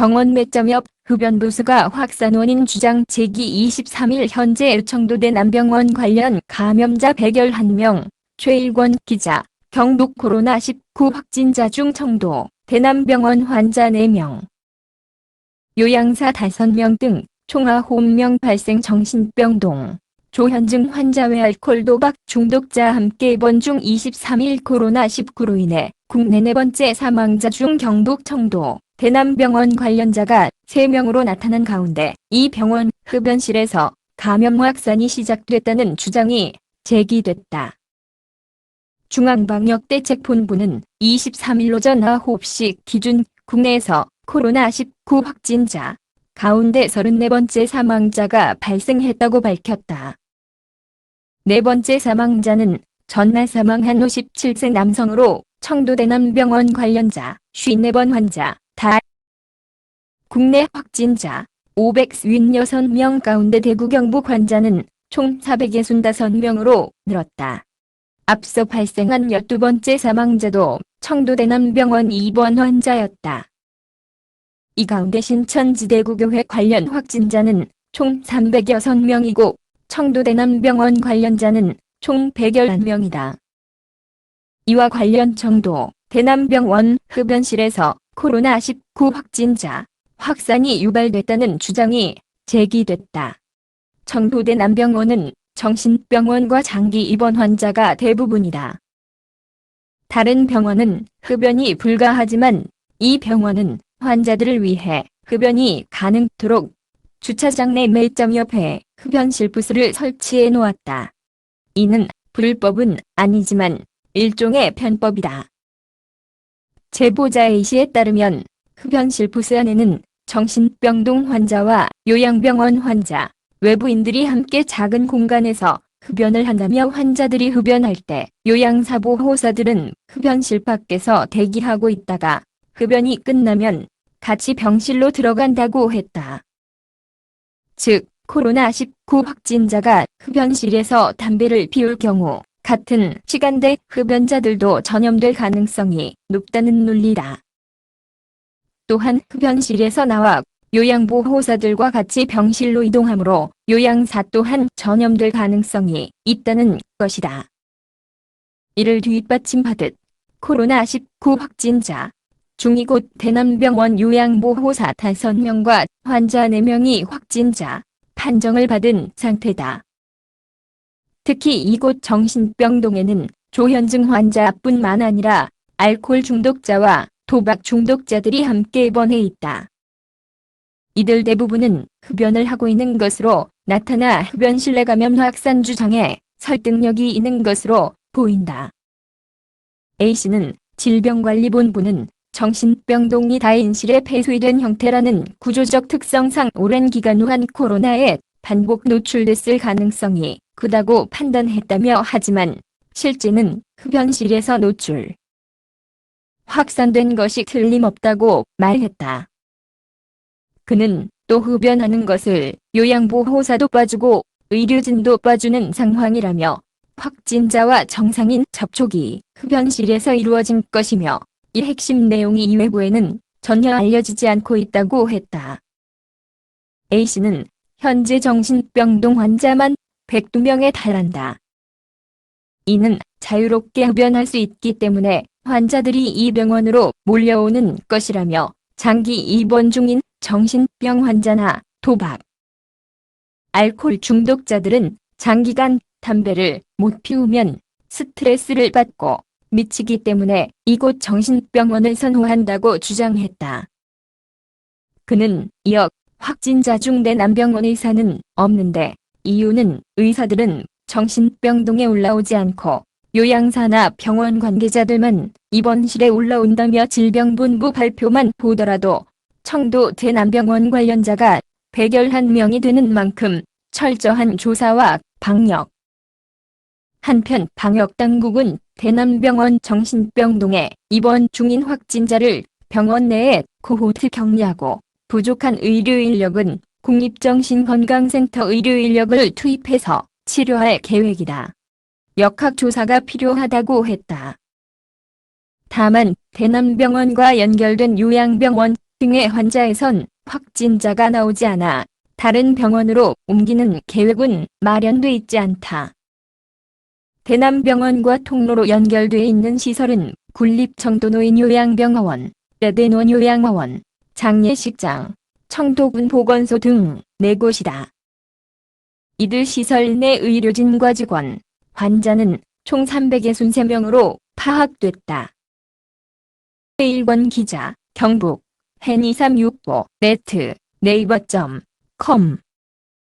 병원 매점 옆 흡연부스가 확산 원인 주장 제기 23일 현재 청도 대남병원 관련 감염자 111명, 최일권 기자, 경북 코로나19 확진자 중 청도, 대남병원 환자 4명, 요양사 5명 등 총 9명 발생 정신병동, 조현증 환자 외 알코올 도박 중독자 함께 입원 중 23일 코로나19로 인해 국내 4번째 사망자 중 경북 청도, 대남병원 관련자가 3명으로 나타난 가운데 이 병원 흡연실에서 감염 확산이 시작됐다는 주장이 제기됐다. 중앙방역대책본부는 23일 오전 9시 기준 국내에서 코로나19 확진자 가운데 34번째 사망자가 발생했다고 밝혔다. 4번째 사망자는 전날 사망한 57세 남성으로 청도 대남병원 관련자 54번 환자 다. 국내 확진자 556명 가운데 대구 경북 환자는 총 465명으로 늘었다. 앞서 발생한 12번째 사망자도 청도 대남병원 입원 환자였다. 이 가운데 신천지대구교회 관련 확진자는 총 306명이고 청도 대남병원 관련자는 총 111명이다. 이와 관련 청도, 대남병원 흡연실에서 코로나19 확진자 확산이 유발됐다는 주장이 제기됐다. 청도 대남병원은 정신병원과 장기 입원 환자가 대부분이다. 다른 병원은 흡연이 불가하지만 이 병원은 환자들을 위해 흡연이 가능토록 주차장 내 매점 옆에 흡연실 부스를 설치해 놓았다. 이는 불법은 아니지만 일종의 편법이다. 제보자 A씨에 따르면 흡연실 부스 안에는 정신병동 환자와 요양병원 환자, 외부인들이 함께 작은 공간에서 흡연을 한다며 환자들이 흡연할 때 요양사 보호사들은 흡연실 밖에서 대기하고 있다가 흡연이 끝나면 같이 병실로 들어간다고 했다. 즉, 코로나19 확진자가 흡연실에서 담배를 피울 경우 같은 시간대 흡연자들도 전염될 가능성이 높다는 논리다. 또한 흡연실에서 나와 요양보호사들과 같이 병실로 이동하므로 요양사 또한 전염될 가능성이 있다는 것이다. 이를 뒷받침하듯 코로나19 확진자 중 이곳 대남병원 요양보호사 5명과 환자 4명이 확진자 판정을 받은 상태다. 특히 이곳 정신병동에는 조현증 환자뿐만 아니라 알코올 중독자와 도박 중독자들이 함께 입원해 있다. 이들 대부분은 흡연을 하고 있는 것으로 나타나 흡연실 내 감염 확산 주장에 설득력이 있는 것으로 보인다. A씨는 질병관리본부는 정신병동이 다인실에 폐쇄된 형태라는 구조적 특성상 오랜 기간 후한 코로나에 반복 노출됐을 가능성이 크다고 판단했다며 하지만 실제는 흡연실에서 노출, 확산된 것이 틀림없다고 말했다. 그는 또 흡연하는 것을 요양보호사도 봐주고 의료진도 봐주는 상황이라며 확진자와 정상인 접촉이 흡연실에서 이루어진 것이며 이 핵심 내용이 이 외부에는 전혀 알려지지 않고 있다고 했다. A씨는 현재 정신병동 환자만 102명에 달한다. 이는 자유롭게 흡연할 수 있기 때문에 환자들이 이 병원으로 몰려오는 것이라며 장기 입원 중인 정신병 환자나 도박, 알코올 중독자들은 장기간 담배를 못 피우면 스트레스를 받고 미치기 때문에 이곳 정신병원을 선호한다고 주장했다. 그는 이어 확진자 중 대남병원 의사는 없는데 이유는 의사들은 정신병동에 올라오지 않고 요양사나 병원 관계자들만 입원실에 올라온다며 질병본부 발표만 보더라도 청도 대남병원 관련자가 111명이 되는 만큼 철저한 조사와 방역. 한편 방역당국은 대남병원 정신병동에 입원 중인 확진자를 병원 내에 코호트 격리하고 부족한 의료 인력은 국립정신건강센터 의료 인력을 투입해서 치료할 계획이다. 역학조사가 필요하다고 했다. 다만 대남병원과 연결된 요양병원 등의 환자에선 확진자가 나오지 않아 다른 병원으로 옮기는 계획은 마련돼 있지 않다. 대남병원과 통로로 연결돼 있는 시설은 군립청도노인 요양병원, 대대논 요양원, 장례식장, 청도군 보건소 등 4곳이다. 이들 시설 내 의료진과 직원, 환자는 총 363명으로 파악됐다. 최일권 기자, 경북, hen2365, 네트, 네이버.com